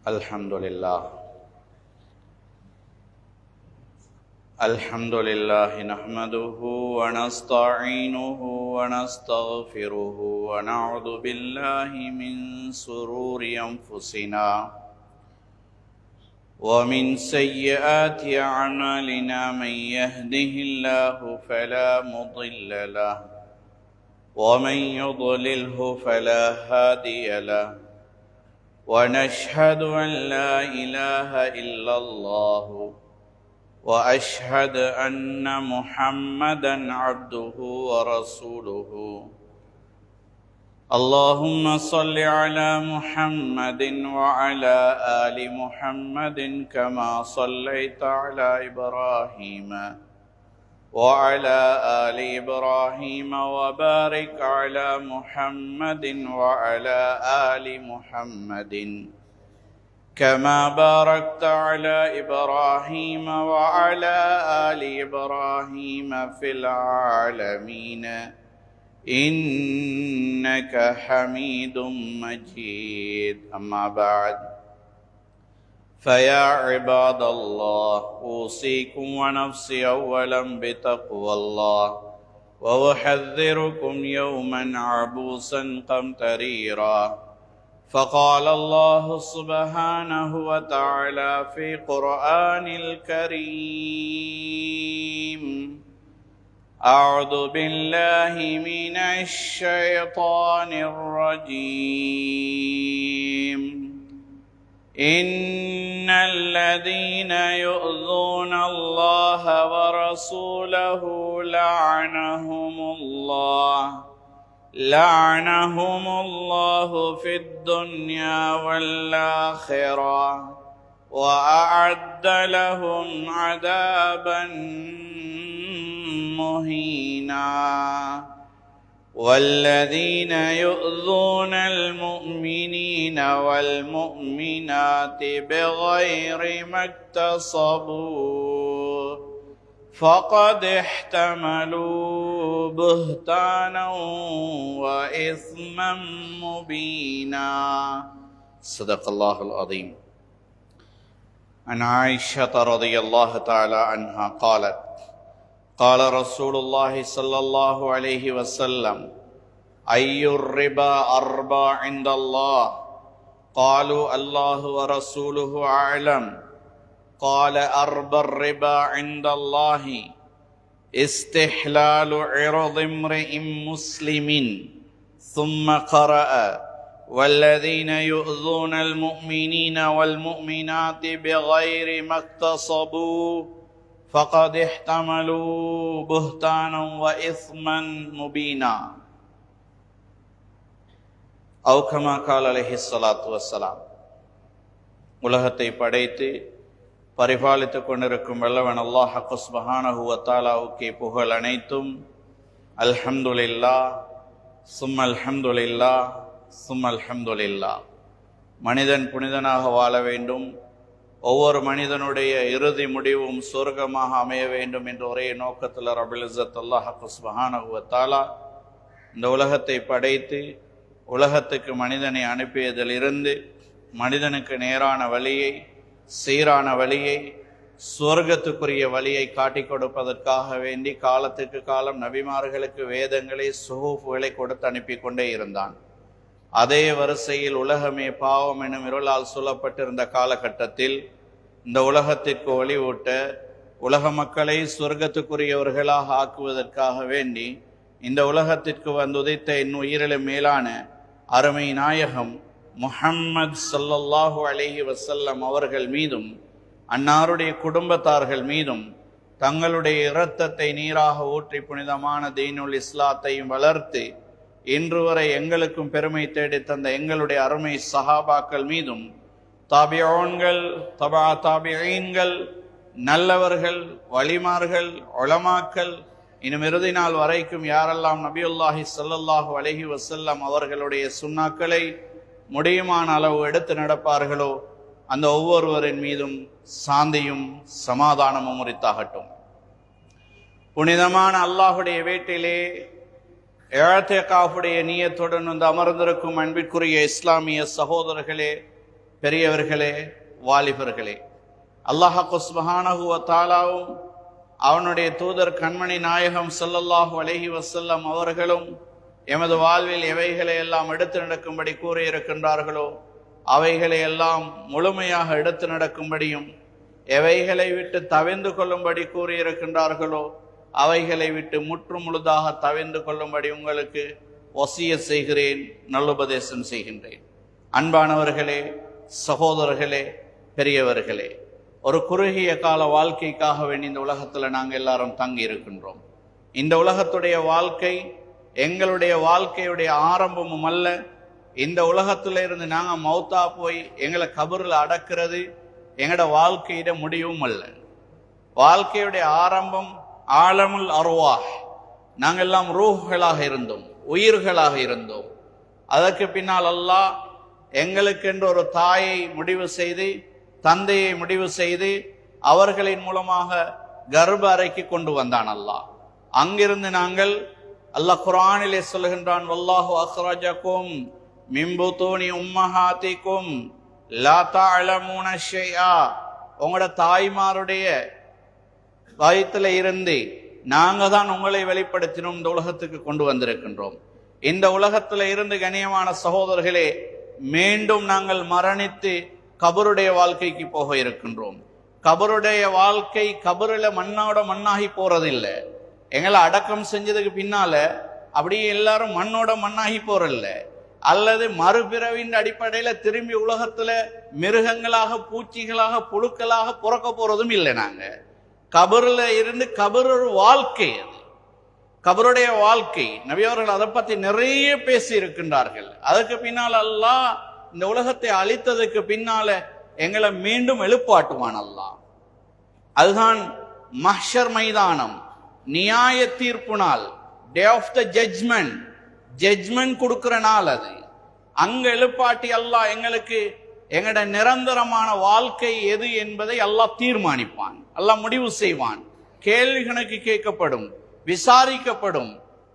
الحمد لله نحمده ونستعينه ونستغفره ونعوذ بالله من شرور أنفسنا ومن سيئات أعمالنا. من يهده الله فلا مضل له ومن يضلله فلا هادي له، ونشهد أن لا إله إلا الله وأشهد أن محمدًا عبده ورسوله. اللهم صل على محمد وعلى آل محمد كما صليت على إبراهيم وعلى آل إبراهيم، وبارك على محمد وعلى آل محمد كما باركت على إبراهيم وعلى آل إبراهيم في العالمين إنك حميد مجيد. أما بعد، فيا عباد الله، أوصيكم ونفسي أولا بتقوى الله، وأحذركم يوما عبوسا قمطريرا. فقال الله سبحانه وتعالى في قرآن الكريم: أعوذ بالله من الشيطان الرجيم. إن الذين يؤذون الله ورسوله لعنهم الله في الدنيا والآخرة، وأعد لهم عذابا مهينا. والذين يؤذون المؤمنين والمؤمنات بغير ما اكتسبوا فقد احتملوا بهتانا وإثما مبينا. صدق الله العظيم. عن عائشة رضي الله تعالى عنها قالت: قال رسول الله صلى الله عليه وسلم: أي الربا أربى عند الله؟ قالوا: الله ورسوله أعلم. قال: أربى الربا عند الله استحلال عرض امرئ مسلم. ثم قرأ: والذين يؤذون المؤمنين والمؤمنات بغير ما اكتسبوا فقد احتملوا بهتانا وإثما مبينا. أو كما قال عليه الصلاة والسلام. உலகத்தை படைத்து பரிபாலித்துக் கொண்டிருக்கும் வல்லவன் அல்லாஹ் சுப்ஹானஹு வ தஆலாவுக்கே புகழ் அனைத்தும். அல்ஹம்துலில்லாஹ் சும்ம அல்ஹம்துலில்லாஹ் சும்ம அல்ஹம்துலில்லாஹ். மனிதன் புனிதனாக வாழ வேண்டும், ஒவ்வொரு மனிதனுடைய இறுதி முடிவும் சொர்க்கமாக அமைய வேண்டும் என்ற ஒரே நோக்கத்தில் ரப்புல் இஸ்ஸத் அல்லாஹ் சுப்ஹானஹு வ தஆலா இந்த உலகத்தை படைத்து உலகத்துக்கு மனிதனை அனுப்பியதிலிருந்து மனிதனுக்கு நேரான வழியை, சீரான வழியை, சுவர்க்கத்துக்குரிய வழியை காட்டி கொடுப்பதற்காக வேண்டி காலத்துக்கு காலம் நபிமார்களுக்கு வேதங்களை, சுஹூஃப்களை கொடுத்து அனுப்பி கொண்டே இருந்தான். அதே வரிசையில் உலகமே பாவம் எனும் இருளால் சூழப்பட்டிருந்த காலகட்டத்தில் இந்த உலகத்திற்கு ஒளிவூட்ட, உலக மக்களை சுவர்க்கத்துக்குரியவர்களாக ஆக்குவதற்காக வேண்டி இந்த உலகத்திற்கு வந்துதைத்த என் உயிரிலும் மேலான அருமை நாயகம் முஹம்மது ஸல்லல்லாஹு அலைஹி வஸல்லம் அவர்கள் மீதும் அன்னாருடைய குடும்பத்தார்கள் மீதும் தங்களுடைய இரத்தத்தை நீராக ஊற்றி புனிதமான தீனுல் இஸ்லாத்தையும் வளர்த்து இன்று வரை எங்களுக்கும் பெருமை தேடி தந்த எங்களுடைய அருமை சஹாபாக்கள் மீதும், தாபிஊன்கள், தபா தாபிஈன்கள், நல்லவர்கள், வலிமார்கள், உலமாக்கள், இன்னும் இறுதி நாள் வரைக்கும் யாரெல்லாம் நபியுல்லாஹி ஸல்லல்லாஹு அலைஹி வஸல்லம் அவர்களுடைய சுன்னாக்களை முடியுமான அளவு எடுத்து நடப்பார்களோ அந்த ஒவ்வொருவரின் மீதும் சாந்தியும் சமாதானமும் உரித்தாகட்டும். புனிதமான அல்லாஹுடைய வீட்டிலே இஅ்திகாஃபுடைய நியத்துடன் வந்து அமர்ந்திருக்கும் அன்பிற்குரிய இஸ்லாமிய சகோதரர்களே, பெரியவர்களே, வாலிபர்களே, அல்லாஹ் சுப்ஹானஹு வ தஆலாவும் அவனுடைய தூதர் கண்மணி நாயகம் ஸல்லல்லாஹு அலைஹி வஸல்லம் அவர்களும் எமது வாழ்வில் எவைகளை எல்லாம் எடுத்து நடக்கும்படி கூறியிருக்கின்றார்களோ அவைகளை எல்லாம் முழுமையாக எடுத்து நடக்கும்படியும், எவைகளை விட்டு தவிர்ந்து கொள்ளும்படி கூறியிருக்கின்றார்களோ அவைகளை விட்டு முற்று முழுதாக தவிர்ந்து கொள்ளும்படி உங்களுக்கு வசியத் செய்கிறேன், நல்லுபதேசம் செய்கின்றேன். அன்பானவர்களே, சகோதரர்களே, பெரியவர்களே, ஒரு குறுகிய கால வாழ்க்கைக்காக வேண்டி இந்த உலகத்தில் நாங்கள் எல்லாரும் தங்கி இருக்கின்றோம். இந்த உலகத்துடைய வாழ்க்கை எங்களுடைய வாழ்க்கையுடைய ஆரம்பமும் அல்ல. இந்த உலகத்துல இருந்து நாங்கள் மௌத்தா போய் எங்களை கபரில் அடக்கிறது எங்களோட வாழ்க்கையிட முடிவும் அல்ல. வாழ்க்கையுடைய ஆரம்பம் ஆலமுல் அர்வாஹ். நாங்கள் எல்லாம் ரூஹ்களாக இருந்தோம், உயிர்களாக இருந்தோம். அதற்கு பின்னால் அல்லாஹ் எங்களுக்கென்று ஒரு தாயை முடிவு செய்து, தந்தையை முடிவு செய்து, அவர்களின் மூலமாக கர்ப்ப அறைக்கு கொண்டு வந்தான் அல்லாஹ். அங்கிருந்து நாங்கள், அல்லாஹ் குர்ஆனிலே சொல்லுகின்றான், வல்லாஹு அக்ரஜகும் மின் புத்தூனி உம்மஹாத்திக்கும் லா தஅலமூன ஷைஆ. உங்களோட தாய்மாருடைய வயிற்றுல இருந்து நாங்க தான் உங்களை வெளிப்படுத்தினோம், இந்த உலகத்துக்கு கொண்டு வந்திருக்கின்றோம். இந்த உலகத்துல இருந்து கண்ணியமான சகோதரர்களே, மீண்டும் நாங்கள் மரணித்து கபருடைய வாழ்க்கைக்கு போக இருக்கின்றோம். கபருடைய வாழ்க்கை கபருல மண்ணோட மண்ணாகி போறதில்லை. எங்களை அடக்கம் செஞ்சதுக்கு பின்னால அப்படியே எல்லாரும் மண்ணோட மண்ணாகி போறதில்ல, அல்லது மறுபிறவின் அடிப்படையில திரும்பி உலகத்துல மிருகங்களாக, பூச்சிகளாக, புழுக்களாக பிறக்க போறதும் இல்லை. நாங்க கபருல இருந்து, கபர் ஒரு வாழ்க்கை, அது கபருடைய வாழ்க்கை. நபி அவர்கள் அதை பத்தி நிறைய பேசி இருக்கின்றார்கள். அதுக்கு பின்னால் அல்லாஹ் இந்த உலகத்தை அழித்ததுக்கு பின்னால எங்களை மீண்டும் எழுப்பாட்டுவான் அல்லாஹ். அதுதான் மஹ்ஷர் மைதானம், நியாய தீர்ப்பு நாள், day of the judgement, judgement கொடுக்கிற நாள். அது அங்க எழுப்பாட்டி அல்லாஹ் எங்களுக்கு எங்கட நிரந்தரமான வாழ்க்கை எது என்பதை அல்லாஹ் தீர்மானிப்பான், அல்லாஹ் முடிவு செய்வான். கேள்வி கணக்கு கேட்கப்படும், விசாரிக்கப்படும்,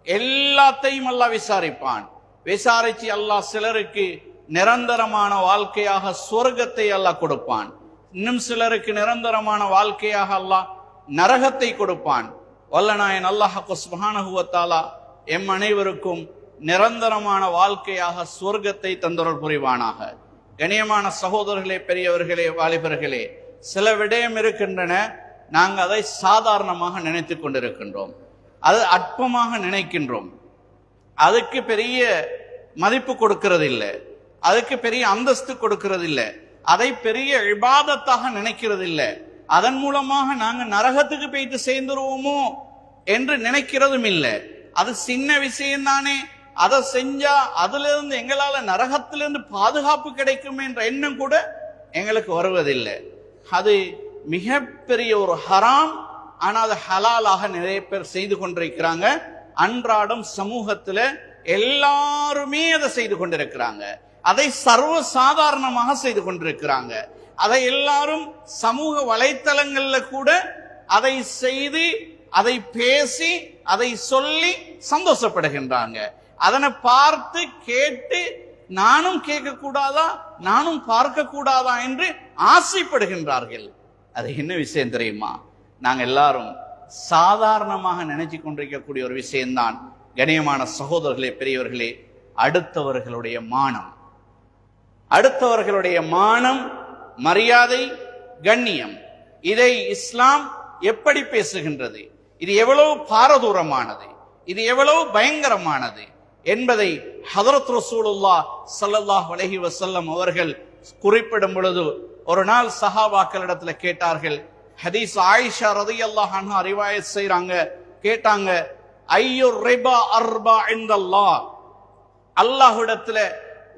எல்லாத்தையும் அல்லாஹ் விசாரிப்பான். விசாரிச்சு அல்லாஹ் சிலருக்கு நிரந்தரமான வாழ்க்கையாக சொர்க்கத்தை அல்லாஹ் கொடுப்பான், இன்னும் சிலருக்கு நிரந்தரமான வாழ்க்கையாக அல்லாஹ் நரகத்தை கொடுப்பான். வல்லநாயன் அல்லாஹ் சுப்ஹானஹு வ தஆலா எம் அனைவருக்கும் நிரந்தரமான வாழ்க்கையாக சொர்க்கத்தை தந்தருள் புரிவானாக. கண்ணியமான சகோதரர்களே, பெரியவர்களே, வாலிபர்களே, சில விடயம் இருக்கின்றன, நாங்கள் அதை சாதாரணமாக நினைத்து கொண்டிருக்கின்றோம், அது அற்பமாக நினைக்கின்றோம், அதுக்கு பெரிய மதிப்பு கொடுக்கிறது இல்லை, அதுக்கு பெரிய அந்தஸ்து கொடுக்கிறது இல்லை, அதை பெரிய இபாதத்தாக நினைக்கிறது இல்லை. அதன் மூலமாக நாங்கள் நரகத்துக்கு போயிட்டு சேர்ந்துருவோமோ என்று நினைக்கிறதும் இல்லை. அது சின்ன விஷயம் தானே, அதை செஞ்சா அதுல இருந்து எங்களால நரகத்திலிருந்து பாதுகாப்பு கிடைக்கும் என்ற எண்ணம் கூட எங்களுக்கு வருவதில்லை. அது மிகப்பெரிய ஒரு ஹராம். ஆனா அது ஹலாலாக நிறைய பேர் செய்து கொண்டிருக்கிறாங்க. அன்றாடம் சமூகத்துல எல்லாருமே அதை செய்து கொண்டிருக்கிறாங்க, அதை சர்வ சாதாரணமாக செய்து கொண்டிருக்கிறாங்க. அதை எல்லாரும் சமூக வலைத்தளங்கள்ல கூட அதை செய்து, அதை பேசி, அதை சொல்லி சந்தோஷப்படுகின்றாங்க. அதனை பார்த்து கேட்டு நானும் கேட்க கூடாதா, நானும் பார்க்க கூடாதா என்று ஆசைப்படுகின்றார்கள். அது என்ன விஷயம் தெரியுமா? நாங்க எல்லாரும் சாதாரணமாக நினைச்சு கொண்டிருக்கக்கூடிய ஒரு விஷயம்தான். கண்ணியமான சகோதரர்களே, பெரியவர்களே, அடுத்தவர்களுடைய மானம், அடுத்தவர்களுடைய மானம், மரியாதை, கண்ணியம், இதை இஸ்லாம் எப்படி பேசுகின்றது, இது எவ்வளவு பாரதூரமானது, இது எவ்வளவு பயங்கரமானது என்பதை ஹதரத் ரசூலுல்லாஹ் ஸல்லல்லாஹு அலைஹி வஸல்லம் அவர்கள் குறிப்பிடும் பொழுது ஒரு நாள் சஹாபாக்களிடத்துல கேட்டார்கள். ஹதீஸ் ஆயிஷா ரலியல்லாஹு அன்ஹா ரிவாயத் செய்றாங்க. கேட்டாங்க, ஐயோ ரிபா அர்பா இன்தல்லாஹ், அல்லாஹ்விடத்துல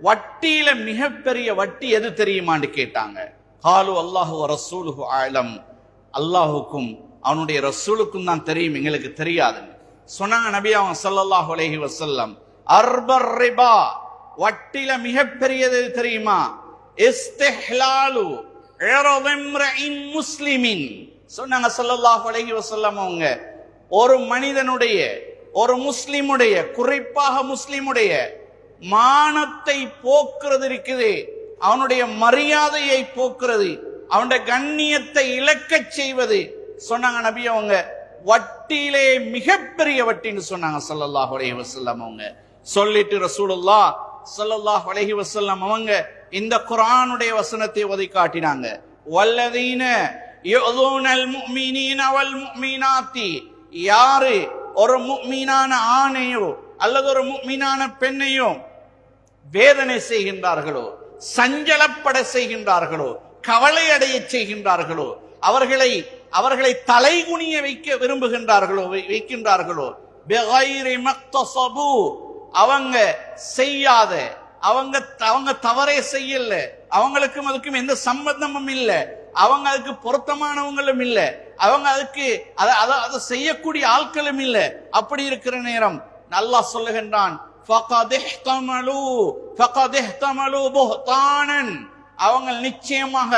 வட்டியில மிகப்பெரிய வட்டி எது தெரியுமான்னு கேட்டாங்க. காலு அல்லாஹு வ ரசூலுஹு அலம், அல்லாஹுக்கும் அவனுடைய ரசூலுக்கும் தான் தெரியும், எங்களுக்கு தெரியாதுன்னு சொன்னாங்க நபி அவங்க ஸல்லல்லாஹு அலைஹி வஸல்லம். அர்பர் ரிபா, வட்டில மிகப்பெரியது தெரியுமா? இஸ்திஹ்லாலு இர்திம்ரின் முஸ்லிமின் சொன்னாங்க ஸல்லல்லாஹு அலைஹி வஸல்லம். அவங்க ஒரு மனிதனுடைய, ஒரு முஸ்லிமுடைய, குறிப்பாக முஸ்லிமுடைய மானத்தை போக்குறது இருக்குது, அவனுடைய மரியாதையை போக்குறது, அவனுடைய கண்ணியத்தை இழக்கச் செய்வது. சொன்னாங்க நபி அவங்க வட்டியிலே மிகப்பெரிய வட்டின்னு சொன்னாங்க ஸல்லல்லாஹு அலைஹி வஸல்லம் அவங்க. சொல்லிட்டு ரசூலுல்லாஹ் ஸல்லல்லாஹு அலைஹி வஸல்லம் அவங்க இந்த குர்ஆனுடைய வசனத்தை ஓதி காட்டினாங்க. வல்லதீன யுஸூனல் முஃமினீன வல் முஃமினாத்தி, யாரு ஒரு முஃமினான ஆணையோ அல்லது ஒரு முஃமினான பெண்ணையோ வேதனை செய்கின்றார்களோ, சஞ்சலப்பட செய்கின்றார்களோ, கவலை அடைய செய்கின்றார்களோ, அவர்களை தலைகுனிய வைக்க வைக்கின்றார்களோ, பிகைரி மக்தஸபு, அவங்க செய்யாத, அவங்க தவறே செய்யல, அவங்களுக்கும் அதுக்கும் எந்த சம்பந்தமும் இல்ல, அவங்க அதுக்கு பொருத்தமானவங்களும் இல்ல, அவங்க அதுக்கு அதை செய்யக்கூடிய ஆட்களும் இல்ல. அப்படி இருக்கிற நேரம் அல்லாஹ் சொல்லுகின்றான், அவங்க நிச்சயமாக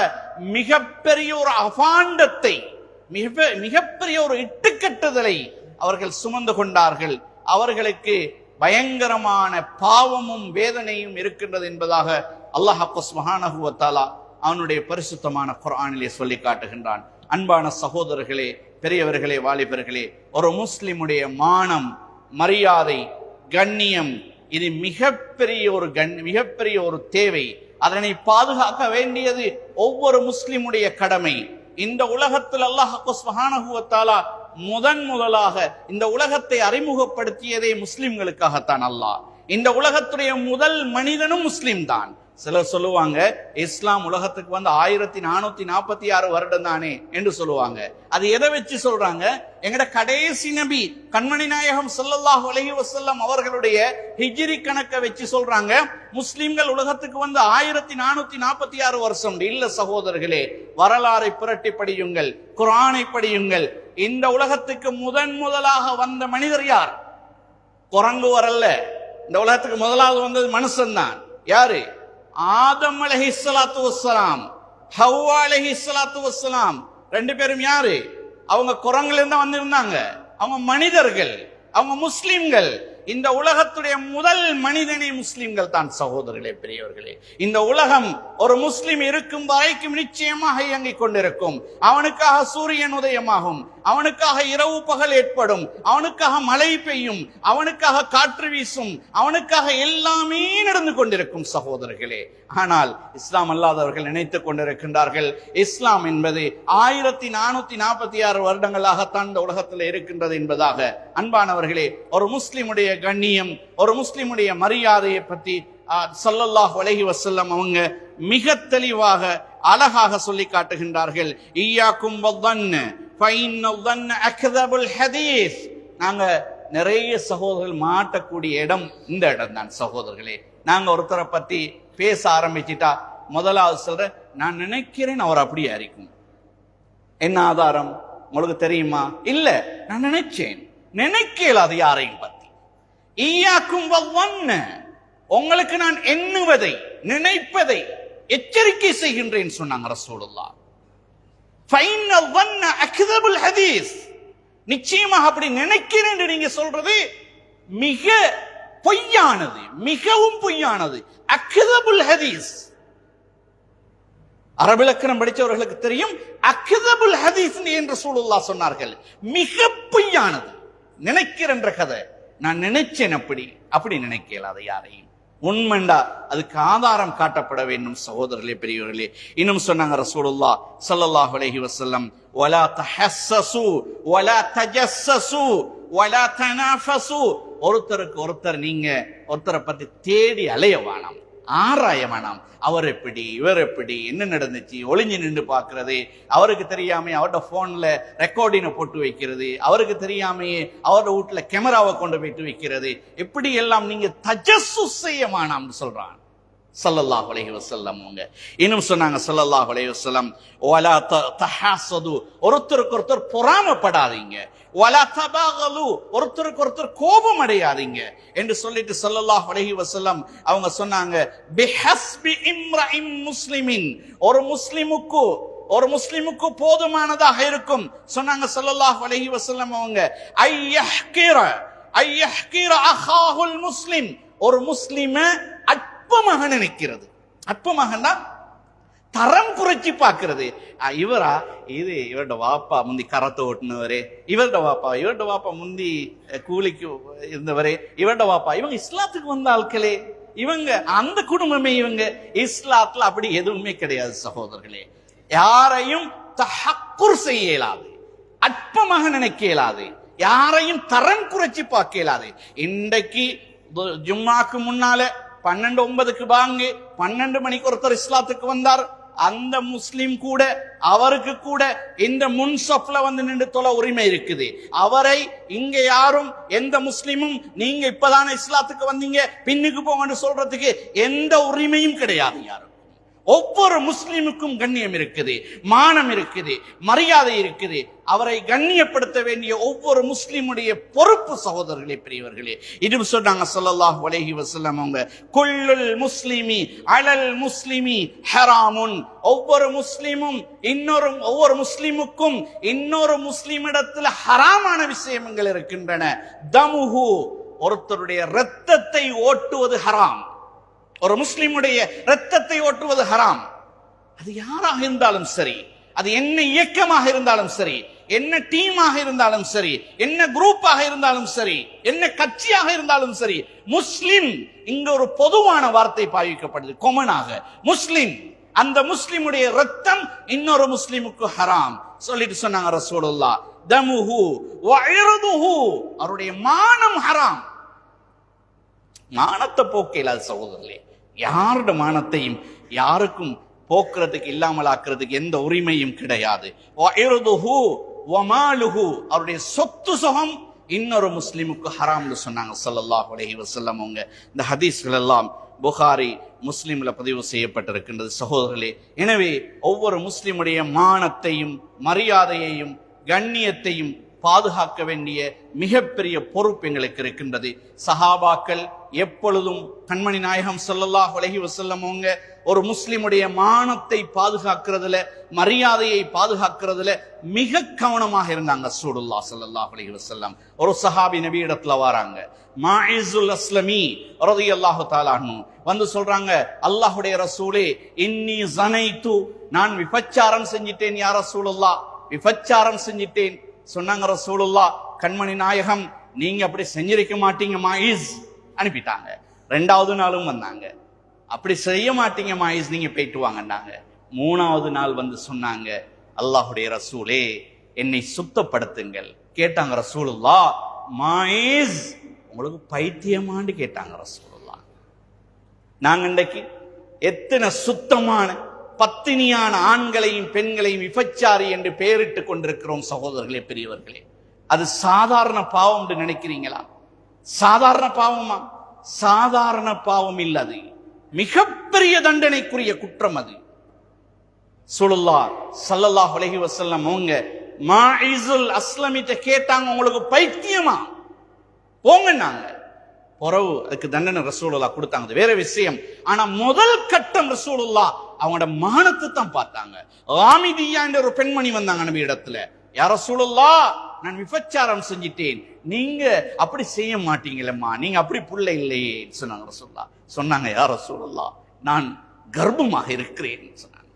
மிகப்பெரிய ஒரு அபாண்டத்தை, மிகப்பெரிய ஒரு இட்டுக்கட்டுதலை அவர்கள் சுமந்து கொண்டார்கள். அவர்களுக்கு பயங்கரமான பாவமும் வேதனையும் இருக்கின்றது என்பதாக அல்லாஹ் சுப்ஹானஹு வ தஆலா அவனுடைய பரிசுத்தமான குர்ஆனிலே சொல்லி காட்டுகின்றான். அன்பான சகோதரர்களே, பெரியவர்களே, வாலிபர்களே, ஒரு முஸ்லிமுடைய மானம், மரியாதை, கண்ணியம் இது மிகப்பெரிய ஒரு தேவை. அதனை பாதுகாக்க வேண்டியது ஒவ்வொரு முஸ்லிமுடைய கடமை. இந்த உலகத்தில் அல்லாஹ் சுப்ஹானஹு வ தஆலா முதலாக இந்த உலகத்தை அறிமுகப்படுத்தியதே முஸ்லிம்களுக்காகத்தான். அல்லாஹ் இந்த உலகத்துடைய முதல் மனிதனும் முஸ்லிம் தான். சிலர் சொல்லுவாங்க இஸ்லாம் உலகத்துக்கு வந்து 1446 வருடம் தானே என்று சொல்லுவாங்க. அது எதை வச்சு சொல்றாங்க? எங்கட கடைசி நபி கண்மணி நாயகம் ஸல்லல்லாஹு அலைஹி வஸல்லம் அவர்களுடைய ஹிஜ்ரி கணக்கை வச்சு சொல்றாங்க முஸ்லிம்கள் உலகத்துக்கு வந்து 1446 வருஷம். இல்ல சகோதரர்களே, வரலாறை புரட்டி படியுங்கள், குர்ஆனை படியுங்கள். இந்த உலகத்துக்கு முதலாக வந்த மனிதர் யார்? குரங்கு வரல. இந்த உலகத்துக்கு முதலாவது வந்தது மனுஷன் தான். யாரு? ஆதம் அலைஹிஸ்ஸலாத்து வஸ்ஸலாம், ஹவ்வா அலைஹிஸ்ஸலாத்து வஸ்ஸலாம். ரெண்டு பேரும் யாரு? அவங்க குரங்குல இருந்து வந்திருந்தாங்க. அவங்க மனிதர்கள், அவங்க முஸ்லிம்கள். இந்த உலகத்துடைய முதல் மனிதனே முஸ்லிம்கள் தான் சகோதரர்களே, பெரியவர்களே. இந்த உலகம் ஒரு முஸ்லிம் இருக்கும் வரைக்கும் நிச்சயமாக இயங்கிக் கொண்டிருக்கும். அவனுக்காக சூரியன் உதயமாகும், அவனுக்காக இரவு பகல் ஏற்படும், அவனுக்காக மழை பெய்யும், அவனுக்காக காற்று வீசும், அவனுக்காக எல்லாமே நடந்து கொண்டிருக்கும் சகோதரர்களே. ஆனால் இஸ்லாம் அல்லாதவர்கள் நினைத்துக் கொண்டிருக்கின்றார்கள் இஸ்லாம் என்பது 1446 வருடங்களாகத்தான் இந்த உலகத்தில் இருக்கின்றது என்பதாக. அன்பானவர்களே, ஒரு முஸ்லிமுடைய கண்ணியம், ஒரு முஸ்லிமுடைய மரியாதையை பற்றி ஸல்லல்லாஹு அலைஹி வஸல்லம் அவங்க மிக தெளிவாக அழகாக சொல்லி காட்டுகின்றார்கள். ஈயாக்கும் வதன்ன ஃபைன்னல் தன்ன அக்தபுல் ஹதீஸ். நாங்க நிறைய சகோதரர்கள் மாட்டக்கூடிய இடம் இந்த இடம் தான் சகோதரர்களே. நாங்க ஒருத்தரை பத்தி பேச ஆரம்பிச்சிட்டா முதலாவது சொல்ற, நான் நினைக்கிறேன் அவர் அப்படியே இருக்கும். என்ன ஆதாரம் உங்களுக்கு தெரியுமா? இல்ல, நான் நினைக்கல அது யாரையும் பத்தி. ஈயாக்கும் வதன்ன, உங்களுக்கு நான் எண்ணுவதை, நினைப்பதை எச்சரிக்கை செய்கின்றேன் சொன்னாங்க ரசூலுல்லாஹ். ஃபைன்னல் தன்ன அக்தபுல் ஹதீஸ், நிச்சயமாக அப்படி நினைக்கிறேன் என்று நீங்க சொல்றது மிக பொய்யானது, மிகவும் பொய்யானது. அக்தபுல் ஹதீஸ், அரபு இலக்கணம் படித்தவர்களுக்கு தெரியும். அக்தபுல் ஹதீஸ் என்று ரசூலுல்லாஹ் சொன்னார்கள். மிக பொய்யானது. நினைக்கிறேன்ற கதை, நான் நினைச்சேன், அப்படி நினைக்கல அதை யாரையும். உண்மைண்டா அதுக்கு ஆதாரம் காட்டப்பட வேண்டும் சகோதரர்களே, பெரியவர்களே. இன்னும் சொன்னாங்க ரசூலுல்லாஹ் ஸல்லல்லாஹு அலைஹி வஸல்லம், வலா தஹஸ்ஸசு வலா தஜஸ்ஸசு வலா தனாஃபசு. ஒருத்தருக்கு ஒருத்தர் நீங்க ஒருத்தரை பத்தி தேடி அலைய வேணாம், ஆராய வேணாம். அவர் எப்படி, இவர் எப்படி, என்ன நடந்துச்சு ஒளிஞ்சு நின்று பார்க்கிறது, அவருக்கு தெரியாம அவரோட போன்ல ரெக்கார்டினை போட்டு வைக்கிறது, அவருக்கு தெரியாமையே அவரோட வீட்டுல கேமராவை கொண்டு போயிட்டு வைக்கிறது, எப்படி எல்லாம் நீங்க தஜஸ்ஸுஸ் செய்ய வேணாம்னு சொல்றான் ஸல்லல்லாஹு அலைஹி வஸல்லம். இன்னும் சொன்னாங்க ஸல்லல்லாஹு அலைஹி வஸல்லம், வலா தஹாஸது, ஒருத்தருக்கு ஒருத்தர் பொறாமப்படாதீங்க, வலா தபாகலு, ஒருத்தருக்கு ஒருத்தர் கோபம் அடையாதீங்க என்று சொல்லிட்டு ஸல்லல்லாஹு அலைஹி வஸல்லம் அவங்க சொன்னாங்க, பிஹஸ்பி இம்ரஇன் முஸ்லிமின், ஒரு முஸ்லிமுக்கு போதுமானதாக இருக்கும் சொன்னாங்க ஸல்லல்லாஹு அலைஹி வஸல்லம் அவங்க, ஐயஹ்கிர அஹாஹுல் முஸ்லிம், ஒரு முஸ்லிம அற்பமாக நினைக்கிறது, அற்பமாகனா தரம் குறைச்சி பார்க்கிறது. இவரா, இது இவரோட வாப்பா முந்தி கரத்தை ஓட்டுனவரே, இவரோட வாப்பா முந்தி கூலிக்கு இருந்தவரே, இவரோட வாப்பா இவங்க இஸ்லாத்துக்கு வந்த ஆட்களே, இவங்க அந்த குடும்பமே, இவங்க இஸ்லாத்துல அப்படி எதுவுமே கிடையாது சகோதரர்களே. யாரையும் தஹக்குர் செய்ய இயலாது, அற்பமாக நினைக்க இயலாது, யாரையும் தரம் குறைச்சி பார்க்க இயலாது. இன்றைக்கு ஜும்மாக்கு முன்னால 12:09 பாங்கு, 12 மணிக்கு ஒருத்தர் இஸ்லாத்துக்கு வந்தார். அந்த முஸ்லிம் கூட, அவருக்கு கூட இந்த முன்சப்ல வந்து நின்று தொலை உரிமை இருக்குது. அவரை இங்க யாரும் எந்த முஸ்லிமும் நீங்க இப்பதான இஸ்லாத்துக்கு வந்தீங்க பின்னுக்கு போங்கன்னு சொல்றதுக்கு எந்த உரிமையும் கிடையாது யாரும். ஒவ்வொரு முஸ்லிமுக்கும் கண்ணியம் இருக்குது, மானம் இருக்குது, மரியாதை இருக்குது. அவரை கண்ணியப்படுத்த வேண்டிய ஒவ்வொரு முஸ்லிமுடைய பொறுப்பு சகோதரர்களே, பெரியவர்களே. இது சொன்னாங்க ஸல்லல்லாஹு அலைஹி வஸல்லம் அவங்க, குல்லுல் முஸ்லிமி அலல் முஸ்லிமி ஹராமுன். ஒவ்வொரு முஸ்லிமுக்கும் இன்னொரு முஸ்லிமிடத்தில் ஹராமான விஷயங்கள் இருக்கின்றன. தமுஹு, ஒருத்தருடைய இரத்தத்தை ஓட்டுவது ஹராம். ஒரு முஸ்லிமுடைய இரத்தத்தை ஓட்டுவது ஹராம். அது யாராக இருந்தாலும் சரி, அது என்ன இயக்கமாக இருந்தாலும் சரி, என்ன டீமாக இருந்தாலும் சரி, என்ன குரூப்பாக இருந்தாலும் சரி, என்ன கட்சியாக இருந்தாலும் சரி, முஸ்லிம் இங்க ஒரு பொதுவான வார்த்தை பாவிக்கப்படுது, கொமனாக முஸ்லிம். அந்த முஸ்லிமுடைய இரத்தம் இன்னொரு முஸ்லிமுக்கு ஹராம் சொல்லிட்டு சொன்னாங்க ரசூலுல்லாஹ். தமுஹு வ இர்துஹு, அவருடைய மானம் ஹராம். மானத்தை போக்கலாது சகோதரர்களே. யாருடைய மானத்தையும் யாருக்கும் போக்குறதுக்கு இல்லாமல் ஆக்குறதுக்கு எந்த உரிமையும் கிடையாது. அவருடைய சொத்து சுகம் இன்னொரு முஸ்லிமுக்கு ஹராம்னு சொன்னாங்க ஸல்லல்லாஹு அலைஹி வஸல்லம் அவங்க. இந்த ஹதீஸ்கள் எல்லாம் புகாரி முஸ்லிம்ல பதிவு செய்யப்பட்டிருக்கின்றது சகோதரர்களே. எனவே ஒவ்வொரு முஸ்லிமுடைய மானத்தையும் மரியாதையையும் கண்ணியத்தையும் பாதுகாக்க வேண்டிய மிகப்பெரிய பொறுப்பு எங்களுக்கு இருக்கின்றது. சஹாபாக்கள் எப்பொழுதும் கண்மணி நாயகம் ஸல்லல்லாஹு அலைஹி வஸல்லம் அவங்க ஒரு முஸ்லிமுடைய மானத்தை பாதுகாக்கிறதுல, மரியாதையை பாதுகாக்கிறதுல மிக கவனமாக இருந்தாங்க ரசூலுல்லாஹ் ஸல்லல்லாஹு அலைஹி வஸல்லம். ஒரு சஹாபி நபி இடத்துல வராங்க, மாஇஸுல் அஸ்லமி ரலியல்லாஹு தஆலா அன்ஹு, வந்து சொல்றாங்க, அல்லாஹ்வுடைய ரசூலே, இன்னி ஸனைது, நான் விபச்சாரம் செஞ்சிட்டேன் யா ரசூலுல்லாஹ், விபச்சாரம் செஞ்சிட்டேன். சொன்னாங்க ரசூலுல்லாஹ், கண்மணி நாயகம், நீங்க அப்படி செஞ்சிருக்க மாட்டீங்க மாயிஸ், அனுப்பிட்டாங்க. 2வது நாளும் வந்தாங்க, அப்படி செய்ய மாட்டீங்க மாயிஸ், நீங்க போயிட்டு வாங்கன்னாங்க. 3வது நாள் வந்து சொன்னாங்க, அல்லாஹ்வுடைய ரசூலே, என்னை சுத்தப்படுத்துங்கள். கேட்டாங்க ரசூலுல்லாஹ், மாயிஸ் உங்களுக்கு பைத்தியமான்னு கேட்டாங்க ரசூலுல்லாஹ். நாங்க இன்றைக்கு எத்தனை சுத்தமான பத்தினியான ஆண்களையும் பெண்களையும் விபச்சாரி என்று பெயரிட்டு கொண்டிருக்கிறோம் சகோதரர்களே, பெரியவர்களே. அது சாதாரண பாவம் என்று நினைக்கிறீங்களா? சாதாரண பாவமா? சாதாரண பாவம் இல்ல, அது மிகப்பெரிய தண்டனைக்குரிய குற்றம். அது ஸல்லல்லாஹு அலைஹி வஸல்லம் அவங்க மாஇஸுல் அஸ்லமிட்ட கேட்டாங்க, உங்களுக்கு பைத்தியமா? போங்கன்னாங்க. பொறவு அதுக்கு தண்டனை ரசூலுல்லாஹ் கொடுத்தாங்க, வேற விஷயம். ஆனா முதல் கட்டம் ரசூலுல்லாஹ் அவங்களோட மானத்தை தான் பார்த்தாங்க. ஆமிதியா என்ற ஒரு பெண்மணி வந்தாங்க நபி இடத்துல, யா ரசூலுல்லாஹ், நான் விபச்சாரம் செஞ்சிட்டேன், நீங்க அப்படி செய்ய மாட்டீங்களம்மா, நீங்க அப்படி புள்ள இல்லையே சொன்னாங்க ரசூலுல்லாஹ். சொன்னாங்க, யா ரசூலுல்லாஹ், நான் கர்ப்பமாக இருக்கிறேன் சொன்னாங்க.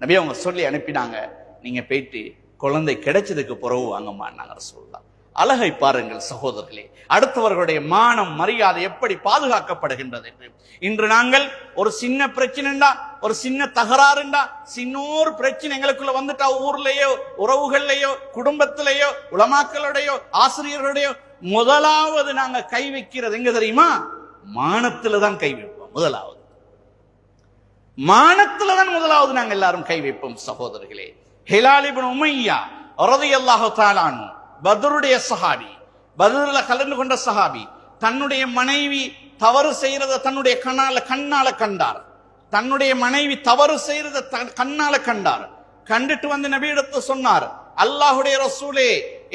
நபி அவங்க சொல்லி அனுப்பினாங்க, நீங்க போயிட்டு குழந்தை கிடைச்சதுக்கு பிறகு வாங்கம்மான்னாங்க ரசூலுல்லாஹ். அழகை பாருங்கள் சகோதரர்களே, அடுத்தவர்களுடைய மானம் மரியாதை எப்படி பாதுகாக்கப்படுகின்றது என்று. இன்று நாங்கள் ஒரு சின்ன பிரச்சனைண்டா, ஒரு சின்ன தகராறுண்டா, சின்னோரு பிரச்சனை எங்களுக்குள்ள வந்துட்டா, ஊர்லயோ உறவுகள்லயோ குடும்பத்திலேயோ உலமாக்களுடையோ ஆசிரியர்களுடையோ, முதலாவது நாங்க கை வைக்கிறது எங்க தெரியுமா? மானத்துல தான் கை வைப்போம். முதலாவது மானத்துல தான் முதலாவது நாங்க எல்லாரும் கை வைப்போம் சகோதரர்களே. ஹிலால் இப்னு உமையா ரலியல்லாஹு தஆலா அன்ஹு, பத்ருடைய சஹாபி, பத்ருல கலந்து கொண்ட சஹாபி, தன்னுடைய மனைவி தவறு செய்யறத தன்னுடைய கண்ணால கண்டார். தன்னுடைய மனைவி தவறு செய்யறத கண்ணால கண்டார். கண்டுட்டு வந்து நபியிடத்து சொன்னார், அல்லாஹ்வுடைய ரசூலே,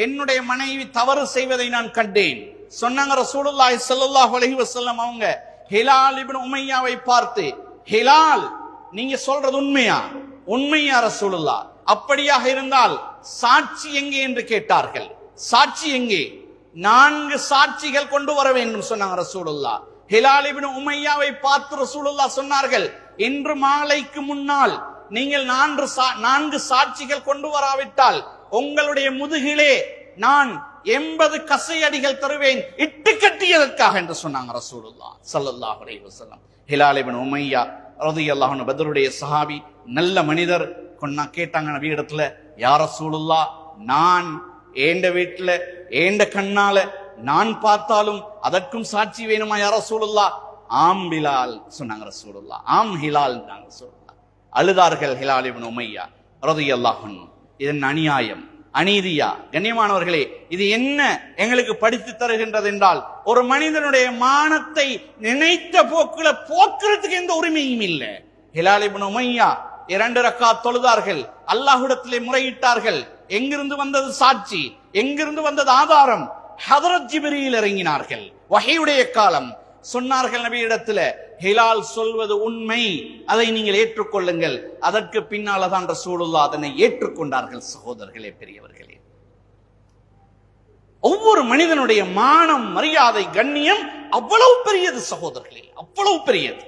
என்னுடைய மனைவி தவறு செய்வதை நான் கண்டேன். சொன்னாங்க ரசூலுல்லாஹி ஸல்லல்லாஹு அலைஹி வஸல்லம் அவங்க ஹிலால் இப்னு உமையாவை பார்த்து, ஹிலால், நீங்க சொல்றது உண்மையா? உண்மையா ரசூலுல்லாஹ்? அப்படியாக இருந்தால் சாட்சி எங்கே என்று கேட்டார்கள். சாட்சி எங்கே? 4 சாட்சிகள் கொண்டு வர வேண்டும் சொன்னாங்க ரசூலுல்லாஹ். ஹிலால் இப்னு உமையாவை பார்த்து ரசூலுல்லாஹ் சொன்னார்கள், இன்று மாலைக்கு முன்னால் நீங்கள் 4 சாட்சிகள் கொண்டு வராவிட்டால் உங்களுடைய முதுகிலே நான் 80 கசையடிகள் தருவேன், இட்டு கட்டியதற்காக என்று சொன்னாங்க ரசூலுல்லாஹ் ஸல்லல்லாஹு அலைஹி வஸல்லம். ஹிலால் இப்னு உமையா ரலியல்லாஹு அன்ஹு பத்ருடைய சஹாபி, நல்ல மனிதர். கேட்டாங்க நபி இடத்துல, யா ரசூலுல்லாஹ், நான் ஏண்ட வீட்டுல ஏண்ட கண்ணால நான் பார்த்தாலும் அதற்கும் சாட்சி வேணுமா யா ரசூலுல்லாஹ்? ஆம் பிலால் சொன்னாங்க ரசூலுல்லாஹ், ஆம் ஹிலால் ரசூலுல்லாஹ். அழுதார்கள் ஹிலால் இப்னு உமையா ரலியல்லாஹு அன்ஹு. இதன் அநியாயம், அநீதியா? கண்ணியமானவர்களே, இது என்ன எங்களுக்கு படித்து தருகின்றது என்றால், ஒரு மனிதனுடைய மானத்தை நினைத்த போக்குல போக்குறதுக்கு எந்த உரிமையும் இல்லை. ஹிலால் இப்னு உமையா 2 ரக்காத் தொழுதார்கள், அல்லாஹ்விடத்திலே முறையிட்டார்கள். எங்கிருந்து வந்தது சாட்சி? எங்கிருந்து வந்தது ஆதாரம்? ஹதரத் ஜிப்ரீல் இறங்கினார்கள், வஹீயுடைய காலம். சொன்னார்கள் நபியிடத்துல, ஹிலால் சொல்வது உண்மை, அதை நீங்கள் ஏற்றுக்கொள்ளுங்கள். அதற்கு பின்னால்தான் ரசூலுல்லாஹ் அதனை ஏற்றுக்கொண்டார்கள். சகோதரர்களே, பெரியவர்களே, ஒவ்வொரு மனிதனுடைய மானம், மரியாதை, கண்ணியம் அவ்வளவு பெரியது சகோதரர்களே, அவ்வளவு பெரியது.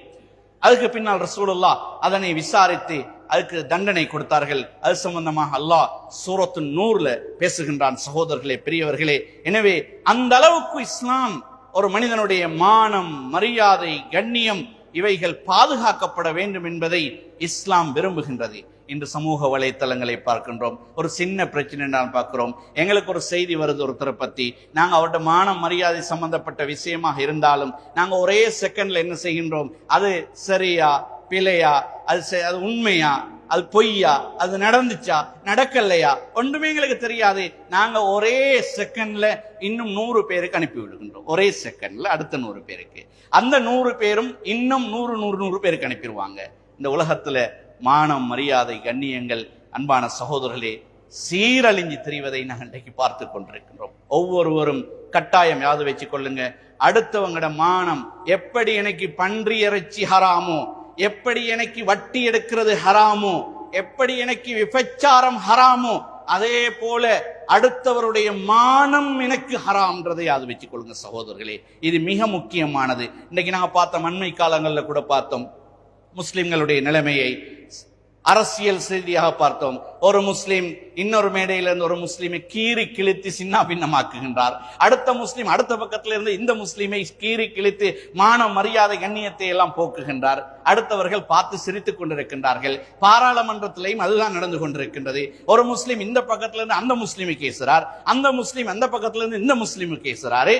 அதுக்கு பின்னால் ரசூலுல்லாஹ் அதனை விசாரித்து அதுக்கு தண்டனை கொடுத்தார்கள். அது சம்பந்தமாக அல்லாஹ் சூரத்து நூர்ல பேசுகின்றான். சகோதரர்களே, பெரியவர்களே, எனவே அந்த அளவுக்கு இஸ்லாம் ஒரு மனிதனுடைய மானம், மரியாதை, கண்ணியம் இவைகள் பாதுகாக்கப்பட வேண்டும் என்பதை இஸ்லாம் விரும்புகின்றது. இன்று சமூக வலைத்தளங்களை பார்க்கின்றோம், ஒரு சின்ன பிரச்சனை நான் பார்க்கிறோம், எங்களுக்கு ஒரு செய்தி வருது ஒருத்தரை பத்தி, நாங்க அவருடைய மானம் மரியாதை சம்பந்தப்பட்ட விஷயமாக இருந்தாலும் நாங்க ஒரே செகண்ட்ல என்ன செய்கின்றோம், அது சரியா பிழையா, அது உண்மையா, அது பொய்யா, அது நடந்துச்சா நடக்கலையா, ஒன்றுமே எங்களுக்கு தெரியாது. நாங்க ஒரே செகண்ட்ல இன்னும் 100 பேருக்கு அனுப்பி விடுகின்றோம். ஒரே செகண்ட்ல அடுத்த 100 பேருக்கு, அந்த 100 பேரும் இன்னும் 100 பேருக்கு அனுப்பிடுவாங்க. இந்த உலகத்துல மானம், மரியாதை, கண்ணியங்கள் அன்பான சகோதரர்களே சீரழிஞ்சு தெரிவதை நாங்கள் இன்றைக்கு பார்த்து கொண்டிருக்கின்றோம். ஒவ்வொருவரும் கட்டாயம் யாது வச்சுக் கொள்ளுங்க, அடுத்தவங்களோட மானம், எப்படி எனக்கு பன்றி இறைச்சி ஹராமோ, எப்படி எனக்கு வட்டி எடுக்கிறது ஹராமோ, எப்படி எனக்கு விபச்சாரம் ஹராமோ, அதே போல அடுத்தவருடைய மானம் எனக்கு ஹராம்ன்றதை யாது வச்சுக் கொள்ளுங்க சகோதரர்களே. இது மிக முக்கியமானது. இன்னைக்கு நாங்க பார்த்தோம், அண்மை காலங்களில் கூட பார்த்தோம் முஸ்லிம்களுடைய நிலைமையை, அரசியல் செய்தியாக பார்த்தோம். ஒரு முஸ்லிம் இன்னொரு மேடையிலிருந்து ஒரு முஸ்லிமை கீறி கிழித்து சின்ன பின்னமாக்குகின்றார். அடுத்த முஸ்லிம் அடுத்த பக்கத்துல இருந்து இந்த முஸ்லிமை கீறி கிழித்து மான மரியாதை கண்ணியத்தை எல்லாம் போக்குகின்றார். அடுத்தவர்கள் பார்த்து சிரித்துக் கொண்டிருக்கின்றார்கள். பாராளுமன்றத்திலையும் அதுதான் நடந்து கொண்டிருக்கின்றது. ஒரு முஸ்லிம் இந்த பக்கத்துல இருந்து அந்த முஸ்லிமுக்கு பேசுறார், அந்த முஸ்லிம் அந்த பக்கத்துல இருந்து இந்த முஸ்லிமுக்கு பேசுறாரு.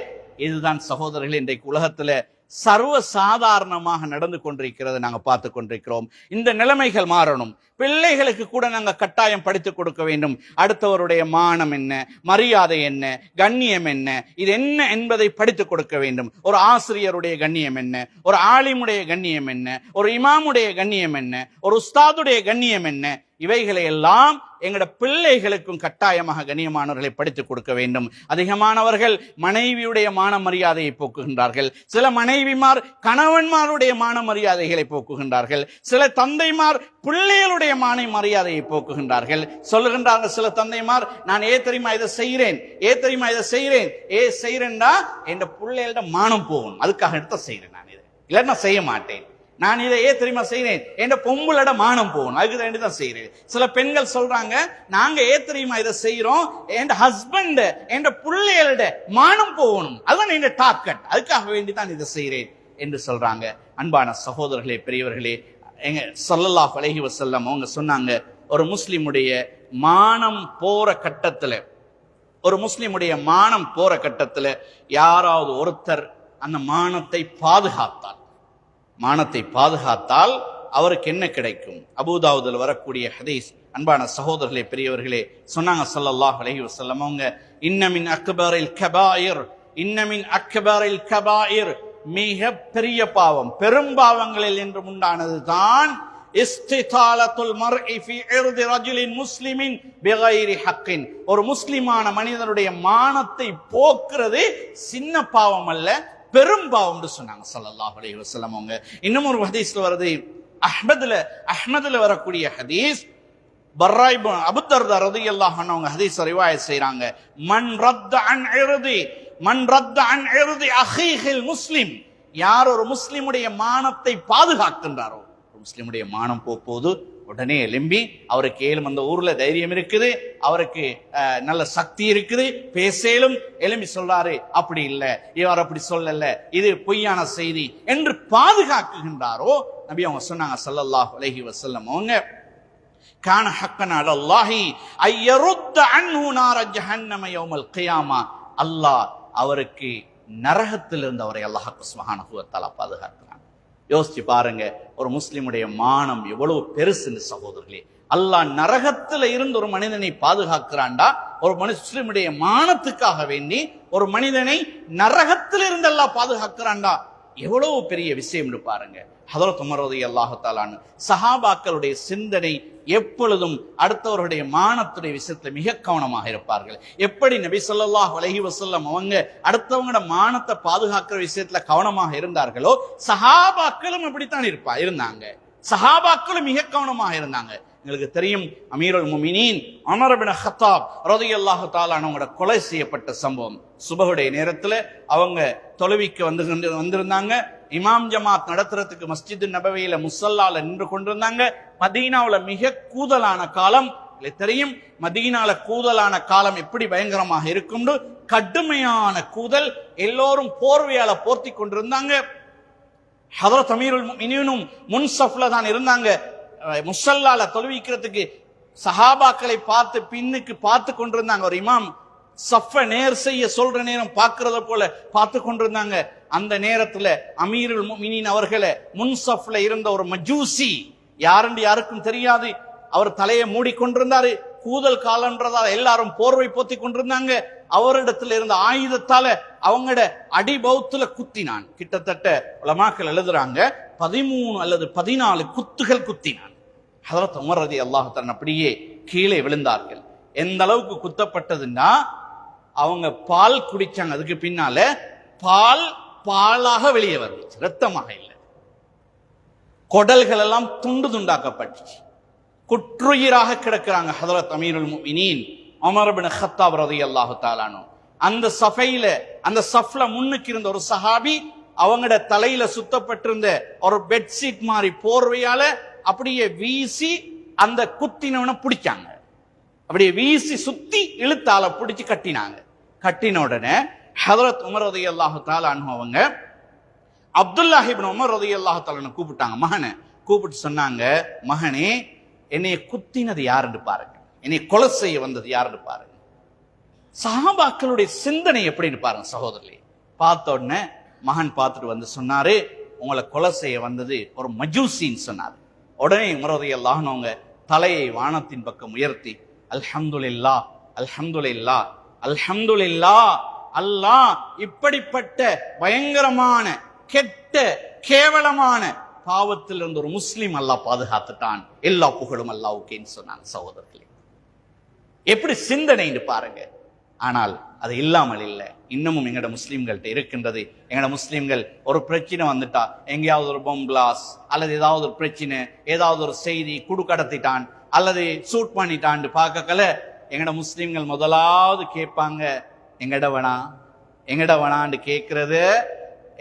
இதுதான் சகோதரர்கள் இன்றைக்கு உலகத்துல சர்வ சாதாரணமாக நடந்து கொண்டிருக்கிறது, நாங்க பார்த்து கொண்டிருக்கிறோம். இந்த நிலைமைகள் மாறணும். பிள்ளைகளுக்கு கூட நாங்க கட்டாயம் படித்துக் கொடுக்க வேண்டும். அடுத்தவருடைய மானம் என்ன, மரியாதை என்ன, கண்ணியம் என்ன, இது என்ன என்பதை படித்துக் கொடுக்க வேண்டும். ஒரு ஆசிரியருடைய கண்ணியம் என்ன, ஒரு ஆலிமுடைய கண்ணியம் என்ன, ஒரு இமாமுடைய கண்ணியம் என்ன, ஒரு உஸ்தாதுடைய கண்ணியம் என்ன, இவைகளை எல்லாம் எங்கட பிள்ளைகளுக்கும் கட்டாயமாக கண்ணியமானவர்களை படித்துக் கொடுக்க வேண்டும். அதிகமானவர்கள் மனைவியுடைய மான மரியாதையை போக்குகின்றார்கள். சில மனைவிமார் கணவன்மாருடைய மான மரியாதைகளை போக்குகின்றார்கள். சில தந்தைமார் பிள்ளைகளுடைய மான மரியாதையை போக்குகின்றார்கள். சொல்லுகின்றார்கள் சில தந்தைமார், நான் தெரியுமா இதை செய்கிறேன், தெரியுமா இதை செய்கிறேன், செய்கிறேன்டா என் பிள்ளைகளோட மானம் போகணும், அதுக்காக எடுத்த செய்கிறேன். நான் இதை இல்லை நான் செய்ய மாட்டேன், நான் இதை தெரியுமா செய்கிறேன், என் பொம்பளோட மானம் போகணும், அதுக்கு வேண்டி தான் செய்கிறேன். சில பெண்கள் சொல்றாங்க, நாங்க தெரியுமா இதை செய்யறோம், என் ஹஸ்பண்ட் என் பிள்ளைகளோட மானம் போகணும், அதுதான் என் டார்கெட், அதுக்காக வேண்டி தான் இதை செய்கிறேன் என்று சொல்றாங்க. அன்பான சகோதரர்களே, பெரியவர்களே, எங்க ஸல்லல்லாஹு அலைஹி வஸல்லம் அவங்க சொன்னாங்க, ஒரு முஸ்லிமுடைய மானம் போற கட்டத்துல, ஒரு முஸ்லிமுடைய மானம் போற கட்டத்துல யாராவது ஒருத்தர் அந்த மானத்தை பாதுகாத்தால் அவருக்கு என்ன கிடைக்கும்? அபூதாவுதுல வரக்கூடிய ஹதீஸ். அன்பான சகோதரர்களே, பெரியவர்களே, சொன்னாங்க ஸல்லல்லாஹு அலைஹி வஸல்லம் அவங்க, இன்ன மின் அக்பரில் கபாயிர், மிக பெரிய பாவம், பெரும் பாவங்களில் என்று உண்டானது தான் இஸ்திதாலத்துல் மர்இ ஃபீ இர்தி ரஜுலின் முஸ்லிமின் பிகைரி ஹக்கின். ஒரு முஸ்லிமான மனிதனுடைய மானத்தை போக்குறது சின்ன பாவம் அல்ல, பெரும் பாவம் என்று சொன்னாங்க ஸல்லல்லாஹு அலைஹி வஸல்லம் அவங்க. இன்னும் ஒரு ஹதீஸ்ல வருது, அஹ்மதுல வரக்கூடிய ஹதீஸ், பர்ரா இப்னு அபூ தர்தா ரலியல்லாஹு அன்ஹு அவங்க ஹதீஸ் ரிவாயத் செய்றாங்க, மன் ரத்த அன் இர்தி அஹீஹில் முஸ்லிம், யார் ஒரு முஸ்லிமுடைய மானத்தை பாதுகாக்கின்றாரோ, முஸ்லிமுடைய மானம் போது உடனே எலும்பி அவருக்கு ஏழும் அந்த ஊர்ல தைரியம் இருக்குது, அவருக்கு நல்ல சக்தி இருக்குது, பேசலும் எலும்பி சொல்றாரு அப்படி இல்ல, இவர் அப்படி சொல்லல, இது பொய்யான செய்தி என்று பாதுகாக்குகின்றாரோ, நபி அவங்க சொன்னாங்க ஸல்லல்லாஹு அலைஹி வஸல்லம், அவங்க கான ஹக்கன் அலல்லாஹி அய்யருத்த அன்ஹு நார ஜஹன்னம யௌமல் கியாமா, அல்லாஹ் அவருக்கு நரகத்திலிருந்து அவரை அல்லாஹ் சுப்ஹானஹு வ தஆலா பாதுகாக்கிறான். யோசிச்சு பாருங்க, ஒரு முஸ்லிமுடைய மானம் எவ்வளவு பெருசுன்னு சகோதரர்களே. அல்லாஹ் நரகத்துல இருந்து ஒரு மனிதனை பாதுகாக்கிறான்டா, ஒரு முஸ்லிமுடைய மானத்துக்காக வேண்டி ஒரு மனிதனை நரகத்தில் இருந்து அல்லாஹ் பாதுகாக்கிறான்டா, எவ்வளவு பெரிய விஷயம் பாருங்க. ஹதரத் உமர் ரலியல்லாஹு தஆலா அன்ஹு சஹாபாக்களுடைய சிந்தனை எப்பொழுதும் அடுத்தவர்களுடைய மானத்துடைய விஷயத்துல மிக கவனமாக இருப்பார்கள். எப்படி நபி ஸல்லல்லாஹு அலைஹி வஸல்லம் அவங்க அடுத்தவங்களோட மானத்தை பாதுகாக்கிற விஷயத்துல கவனமாக இருந்தார்களோ, சஹாபாக்களும் அப்படித்தான் இருந்தாங்க. சஹாபாக்களும் மிக கவனமாக இருந்தாங்க. உங்களுக்கு தெரியும், அமீருல் முஃமினீன் உமர் இப்னு கத்தாப் ரலியல்லாஹு தஆலா அவங்களோட கொலை செய்யப்பட்ட சம்பவம். சுபஹுடைய நேரத்துல அவங்க தொழுவிக்கு வந்திருந்தாங்க. இமாம் ஜமாத் நடத்துறதுக்கு மஸ்ஜித் நபவியில முஸல்லால நின்று கொண்டிருந்தாங்க. மதீனாவுல மிக கூதலான காலம் தெரியும். மதீனால கூதலான காலம் எப்படி பயங்கரமாக இருக்கும், கடுமையான கூதல், எல்லோரும் போர்வையால போர்த்தி கொண்டிருந்தாங்க. ஹதரத் அமீருல் முஃமினீனும் முன்சஃப்ல தான் இருந்தாங்க. முஸல்லால தொழுவிக்கிறதுக்கு சஹாபாக்களை பார்த்து பின்னுக்கு பார்த்து கொண்டிருந்தாங்க. ஒரு இமாம் சஃப நேர் செய்ய சொல்ற நேரம் பார்க்கறத போல பார்த்து கொண்டிருந்தாங்க. அந்த நேரத்துல அமீருல் முஃமினீன் அவர்களை முன்சஃப்ல இருந்த ஒரு மஜூசி, யாருன்னு யாருக்கும் தெரியாது, அவர் தலையை மூடிக்கொண்டிருந்தாரு. கூதல் காலன்றதால எல்லாரும் போர்வை போத்தி கொண்டிருந்தாங்க. அவரிடத்துல இருந்த ஆயுதத்தால அவங்களோட அடிபௌத்துல குத்தினான். கிட்டத்தட்ட உலமாக்கள் எழுதுறாங்க 13 அல்லது 14 குத்துகள் குத்தினான். ஹதரத் உமர் ரலியல்லாஹு தஆலா அப்படியே கீழே விழுந்தார்கள். எந்த அளவுக்கு குத்தப்பட்டதுன்னா, அவங்க பால் குடிச்சாங்க, அதுக்கு பின்னால பாலாக வெளியே வந்துச்சு, ரத்தமாக இல்லை. குடல்கள் எல்லாம் துண்டு துண்டாக்கப்பட்டுச்சு. குற்றுயிராக கிடக்கிறாங்க ஹதரத் அமீருல் முஃமினீன் உமர் இப்னு கத்தாப் ரலியல்லாஹு தஆலா அன்ஹு. அந்த சஃபையில, அந்த சஃப்ல முன்னுக்கு இருந்த ஒரு சஹாபி, அவங்களோட தலையில சுத்தப்பட்டிருந்த ஒரு பெட்ஷீட் மாதிரி போர்வையால அப்படியே வீசி அந்த குத்தினவனை பிடிச்சாங்க. அப்படியே வீசி சுத்தி இழுத்தால பிடிச்சு கட்டினாங்க. கட்டின உடனே ஹதரத் உமர் ரலியல்லாஹு தஆலா அன்ஹு அவங்க அப்துல்லாஹ் இப்னு உமர் ரலியல்லாஹு தஆலா கூப்பிட்டாங்க, மகனை கூப்பிட்டு சொன்னாங்க, மகனே, என்னைய குத்தினது யாருன்னு பாருங்க, என்னை கொலை செய்ய வந்தது யாருன்னு பாருங்க. சஹாபாக்களுடைய சிந்தனை எப்படின்னு பாருங்க சகோதரர்களே. பார்த்த உடனே மகன் பார்த்துட்டு வந்து சொன்னாரு, உங்களை கொலை செய்ய வந்தது ஒரு மஜூசின்னு சொன்னாரு. உடனே உமர் ரலியல்லாஹு அன்ஹு அவங்க தலையை வானத்தின் பக்கம் உயர்த்தி, அல்ஹம்துலில்லாஹ் அல்ஹம்துலில்லாஹ் அல்ஹம்துலில்லாஹ், அல்லாஹ் இப்படிப்பட்ட பயங்கரமான கெட்ட கேவலமான பாவத்தில் இருந்து ஒரு முஸ்லிம் அல்லாஹ் பாதுகாத்துட்டான், எல்லா புகழும் அல்லாஹ்வுக்கேன்னு சொன்னாங்க. சகோதரர்களே, எப்படி சிந்தனைன்னு பாருங்க. ஆனால் அது இல்லாமல் இல்லை, இன்னமும் எங்கட முஸ்லிம்கள்ட்ட இருக்கின்றது. எங்கட முஸ்லிம்கள் ஒரு பிரச்சனை வந்துட்டா, எங்கேயாவது ஒரு பொம் பிளாஸ் அல்லது ஏதாவது ஒரு பிரச்சனை, ஏதாவது ஒரு செய்தி, குடு கடத்திட்டான் அல்லது சூட் பண்ணிட்டான் பார்க்கல, எங்கட முஸ்லிம்கள் முதலாவது கேட்பாங்க, எங்கடவனான்னு கேட்கறது.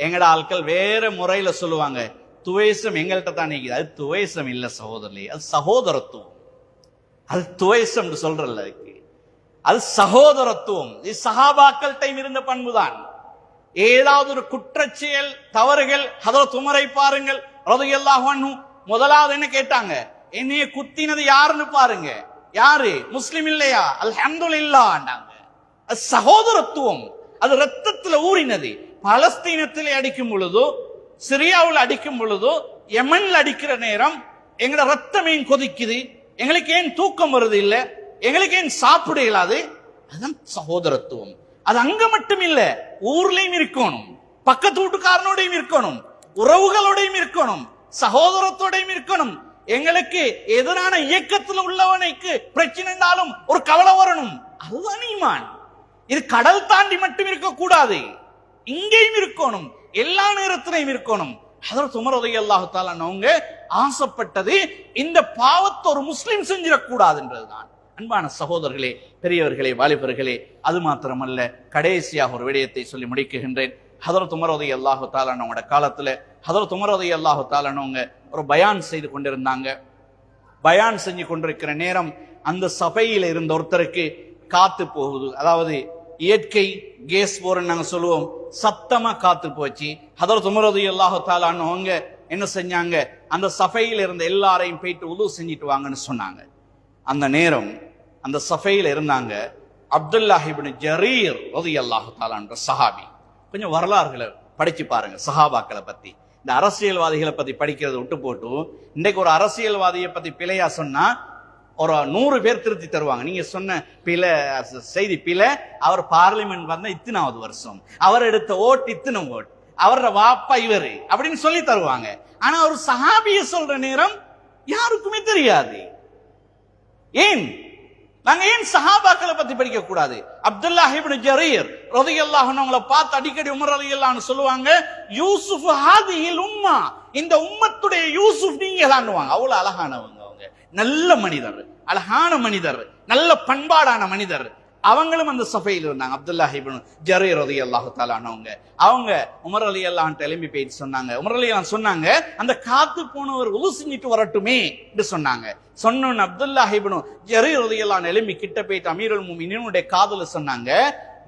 எங்கட ஆட்கள் வேற முறையில சொல்லுவாங்க, துவேசம் எங்கள்கிட்ட தான் நிற்குது. அது துவேசம் இல்ல சகோதரர்களே, அது சகோதரத்துவம். அது துவேசம் சொல்றல, அது சகோதரத்துவம். இது சஹாபாக்கள் டைம் இருந்த பண்புதான். ஏதாவது ஒரு குற்றச்செயல், தவறுகள், ஹதரத் உமரை பாருங்கள் ரலியல்லாஹு அன்ஹு, முதலாவது என்ன கேட்டாங்க, என்னைய குத்தினது யாருன்னு பாருங்க, யாரு, முஸ்லிம் இல்லையா, அல்ஹம்துலில்லாஹ்ன்றாங்க. அது சகோதரத்துவம், அது ரத்தத்துல ஊறினது. பலஸ்தீனத்திலே அடிக்கும் பொழுதோ, சிரியாவில் அடிக்கும் பொழுதோ, யமன்ல அடிக்கிற நேரம் எங்கட ரத்தம் ஏன் கொதிக்குது, எங்களுக்கு ஏன் தூக்கம் வருது இல்ல, எங்களுக்கு ஏன் சாப்பிட இயலாது? அதுதான் சகோதரத்துவம். அது அங்க மட்டும் இல்ல, ஊர்லயும் இருக்கணும், பக்கத்து வீட்டுக்காரனோடையும் இருக்கணும், உறவுகளோடையும் இருக்கணும், சகோதரத்தோடையும் இருக்கணும். எங்களுக்கு எதிரான இயக்கத்தில் உள்ளவனுக்கு பிரச்சனைனாலும் ஒரு கவலை வரணும். அதுதான் ஈமான். இது கடல் தாண்டி மட்டும் இருக்கக்கூடாது, இங்கேயும் இருக்கணும், எல்லா நேரத்திலையும் இருக்கணும். ஹதரத் உமர் ரலியல்லாஹு தஆலா அவங்க ஆசைப்பட்டது இந்த பாவத்தை ஒரு முஸ்லிம் செஞ்சிடக்கூடாதுன்றதுதான். அன்பான சகோதரர்களே, பெரியவர்களே, வாலிபர்களே, அது மாத்திரமல்ல, கடைசியாக ஒரு விடயத்தை சொல்லி முடிக்குகின்றேன். ஹதரத் உமர் ரலியல்லாஹு தஆலா அன்ஹுவோட காலத்துல ஹதரத் உமர் ரலியல்லாஹு தஆலா அன்ஹுங்க ஒரு பயான் செய்து கொண்டிருந்தாங்க. பயான் செஞ்சு கொண்டிருக்கிற நேரம் அந்த சபையில இருந்த ஒருத்தருக்கு காத்து போகுது. அதாவது இயற்கை கேஸ் போறன்னு நாங்க சொல்லுவோம், சத்தமா காத்து போச்சு. ஹதரத் உமர் ரலியல்லாஹு தஆலா அன்ஹுங்க என்ன செஞ்சாங்க, அந்த சபையில இருந்த எல்லாரையும் போயிட்டு உது செஞ்சிட்டு வாங்கன்னு சொன்னாங்க. அந்த நேரம் அந்த சபையில இருந்தாங்க அப்துல்லாஹ் இப்னு ஜரீர் ரலியல்லாஹு தஆலா என்ற சஹாபி. கொஞ்சம் வரலாறுகளை படிச்சு பாருங்க சஹாபாக்களை பத்தி. இந்த அரசியல்வாதிகளை பத்தி படிக்கிறத விட்டு போட்டு இன்னைக்கு ஒரு அரசியல்வாதியை பத்தி பிழையா சொன்னா ஒரு 100 பேர் திருத்தி தருவாங்க. நீங்க சொன்ன பிழை செய்தி பிழை, அவர் பார்லிமெண்ட் வந்த இத்தனாவது வருஷம், அவர் எடுத்த ஓட்டு இத்தனை ஓட்டு, அவரோட வாப்பா இவரு அப்படின்னு சொல்லி தருவாங்க. ஆனா ஒரு சஹாபிய சொல்ற நேரம் யாருக்குமே தெரியாது. ஏன் நாங்க ஏன் சஹாபாக்களை பத்தி படிக்க கூடாது? அப்துல்லாஹ் இப்னு ஜரீர் ரலியல்லாஹு அன்ஹுங்களை பார்த்து அடிக்கடி உமர் ரலியல்லாஹு அன்ஹு சொல்லுவாங்க, யூசுப் ஹாதிஹில் உம்மா, இந்த உம்மத்துடைய யூசுப் நீங்க தான்னுவாங்க. அவ்வளவு அழகானவங்க, அவங்க நல்ல மனிதர், அழகான மனிதர், நல்ல பண்பாடான மனிதர். அவங்களும் அந்த சபையில் இருந்தாங்க. அப்துல்லாஹ் இப்னு ஜரீர் ரலியல்லாஹு தஆலா அன்ஹு அவங்க உமர் ரலியல்லாஹு அன்ஹு எழும்பி போயிட்டு சொன்னாங்க, உமர் ரலியல்லாஹு சொன்னாங்க, அந்த காத்து போனவர் உது செஞ்சிட்டு வரட்டுமே என்று சொன்னாங்க. சொன்ன அப்துல்லாஹ் இப்னு ஜரீர் ரலியல்லாஹு அன்ஹு எழும்பி கிட்ட போயிட்டு அமீருல் முஃமினீனுடைய காதுல சொன்னாங்க,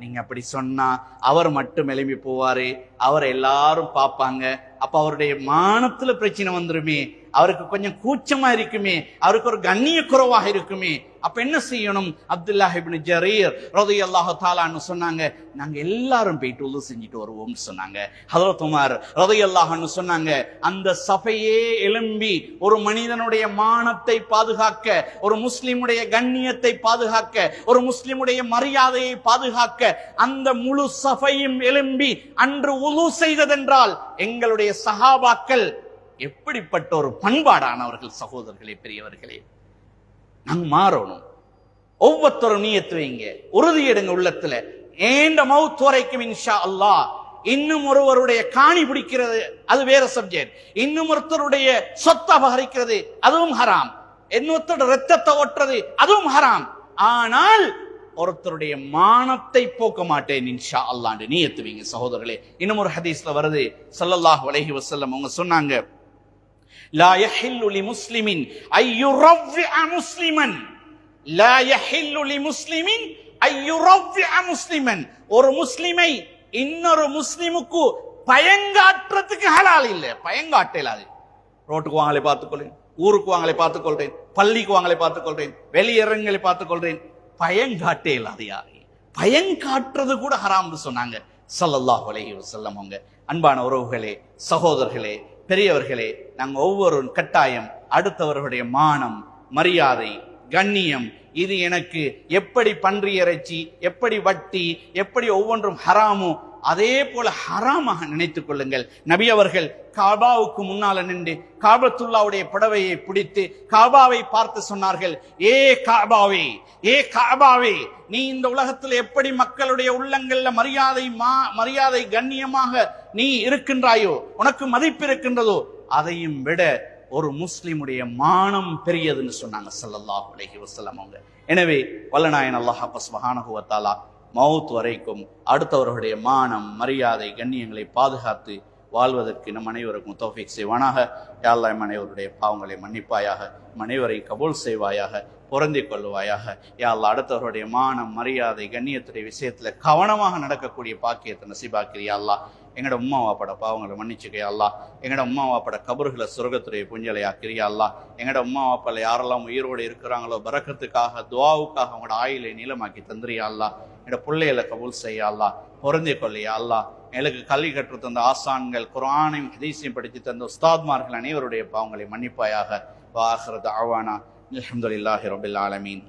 நீங்க அப்படி சொன்னா அவர் மட்டும் எழும்பி போவாரு, அவர் எல்லாரும் பார்ப்பாங்க, அப்ப அவருடைய மானத்துல பிரச்சனை வந்துருமே, அவருக்கு கொஞ்சம் கூச்சமா இருக்குமே, அவருக்கு ஒரு கண்ணிய குறைவாக இருக்குமே, அப்ப என்ன செய்யணும்? அப்துல்லாஹ் இப்னு ஜரீர் ரலியல்லாஹு தஆலா அன்ஹு சொன்னாங்க, நாங்க எல்லாரும் போயிட்டு உது செஞ்சிட்டு வருவோம்னு சொன்னாங்க. ஹஜ்ரத் உமர் ரலியல்லாஹு அன்ஹு சொன்னாங்க, அந்த சபையே எழும்பி ஒரு மனிதனுடைய மானத்தை பாதுகாக்க, ஒரு முஸ்லிமுடைய கண்ணியத்தை பாதுகாக்க, ஒரு முஸ்லிமுடைய மரியாதையை பாதுகாக்க அந்த முழு சபையும் எழும்பி அன்று உது செய்ததென்றால் எங்களுடைய சஹாபாக்கள் எப்படிப்பட்ட ஒரு பண்பாடானவர்கள். சகோதரர்களே, பெரியவர்களே, நாங்க மாறணும். ஒவ்வொருத்தரும் நியத்து வைங்க, உறுதி எடுங்க உள்ளத்துல, ஏண்ட மவுத் வரைக்கும் இன்ஷா அல்லாஹ். இன்னும் ஒருவருடைய காணி பிடிக்கிறது அது வேற சப்ஜெக்ட், இன்னும் ஒருத்தருடைய சொத்தை அபகரிக்கிறது அதுவும் ஹராம், இன்னொருத்தருடைய ரத்தத்தை ஒட்டுறது அதுவும் ஹராம். ஆனால் ஒருத்தருடைய மானத்தை போக்க மாட்டேன் இன்ஷா அல்லாஹ் நியத்து வைங்க சகோதரர்களே. இன்னும் ஒரு ஹதீஸ்ல வருது, ஸல்லல்லாஹு அலைஹி வஸல்லம் அவங்க சொன்னாங்க, லா யஹில்லு லிமுஸ்லிமின் அய்யுரவ்விஅ முஸ்லிமன், லா யஹில்லு லிமுஸ்லிமின் அய்யுரவ்விஅ முஸ்லிமன், ஒரு முஸ்லிமை இன்னொரு முஸ்லிமுக்கு பயங்காட்டுறதுக்கு ஹலால் இல்ல. பயங்காட்டலாது. ரோட்டுக்கு வாங்கலை பார்த்துக்கொள்றேன், ஊருக்கு வாங்கலை பார்த்துக்கொள்றேன், பள்ளிக்கு வாங்கலை பார்த்துக்கொள்றேன், வெளியரங்களை பார்த்துக்கொள்றேன், பயங்காட்டலாது. யாரு பயங்காட்டுறது கூட ஹராம்னு சொன்னாங்க ஸல்லல்லாஹு அலைஹி வஸல்லம் அவங்க. அன்பான உறவுகளே, சகோதரர்களே, பெரியவர்களே, நாங்க ஒவ்வொரு கட்டாயம் அடுத்தவர்களுடைய மானம், மரியாதை, கண்ணியம், இது எனக்கு எப்படி பன்றி இறைச்சி, எப்படி வட்டி, எப்படி ஒவ்வொன்றும் ஹராமோ அதே போல ஹராமாக நினைத்துக் கொள்ளுங்கள். நபி அவர்கள் காபாவுக்கு முன்னால நின்று காபத்துல்லாவுடைய புடவையை பிடித்து காபாவை பார்த்து சொன்னார்கள், ஏ காபாவே, ஏ காபாவே, நீ இந்த உலகத்தில் எப்படி மக்களுடைய உள்ளங்கள்ல மரியாதை கண்ணியமாக நீ இருக்கின்றாயோ, உனக்கு மதிப்பு இருக்கின்றதோ, அதையும் விட ஒரு முஸ்லிமுடைய மானம் பெரியதுன்னு சொன்னாங்க ஸல்லல்லாஹு அலைஹி வஸல்லம் அவங்க. எனவே வல்லநாயன் அல்லாஹ் சுப்ஹானஹு வ தஆலா மவுத் வரைக்கும் அடுத்தவர்களுடைய மானம், மரியாதை, கண்ணியங்களை பாதுகாத்து வாழ்வதற்கு நம் அனைவருக்கும் தௌஃபீக் செய்வானாக. யா அல்லாஹ் எம் அனைவருடைய பாவங்களை மன்னிப்பாயாக, அனைவரை கபூல் செய்வாயாக, பொருந்திக் கொள்வாயாக. யா அல்லாஹ் அடுத்தவர்களுடைய மானம், மரியாதை, கண்ணியத்துடைய விஷயத்துல கவனமாக நடக்கக்கூடிய பாக்கியத்தை நசீபாக்கிறியா அல்லாஹ். எங்கட உம்மா வாப்பட பாவங்களை மன்னிச்சுக்கையா அல்லாஹ். எங்கட உம்மா வாப்பட கபறுகளை சொர்க்கத்துடைய புஞ்சலை ஆக்கிறியா அல்லாஹ். எங்கட உம்மா வாப்பல யாரெல்லாம் உயிரோடு இருக்கிறாங்களோ பரக்கத்துக்காக, துஆவுக்காக அவங்களோட ஆயுளை நீளமாக்கி தந்திரியா அல்லாஹ். எங்கட பிள்ளைகளை கபூல் செய்யா அல்லாஹ், பொருந்திக் கொள்ளையா அல்லாஹ். எங்களுக்கு கல்வி கற்று தந்த ஆசான்கள், குர்ஆனையும் ஹதீஸையும் படித்து தந்த உஸ்தாத்மார்கள் அனைவருடைய பாவங்களை மன்னிப்பாயாக. வ ஆகிரு தஅவானா அல்ஹம்துலில்லாஹி ரப்பில் ஆலமீன்.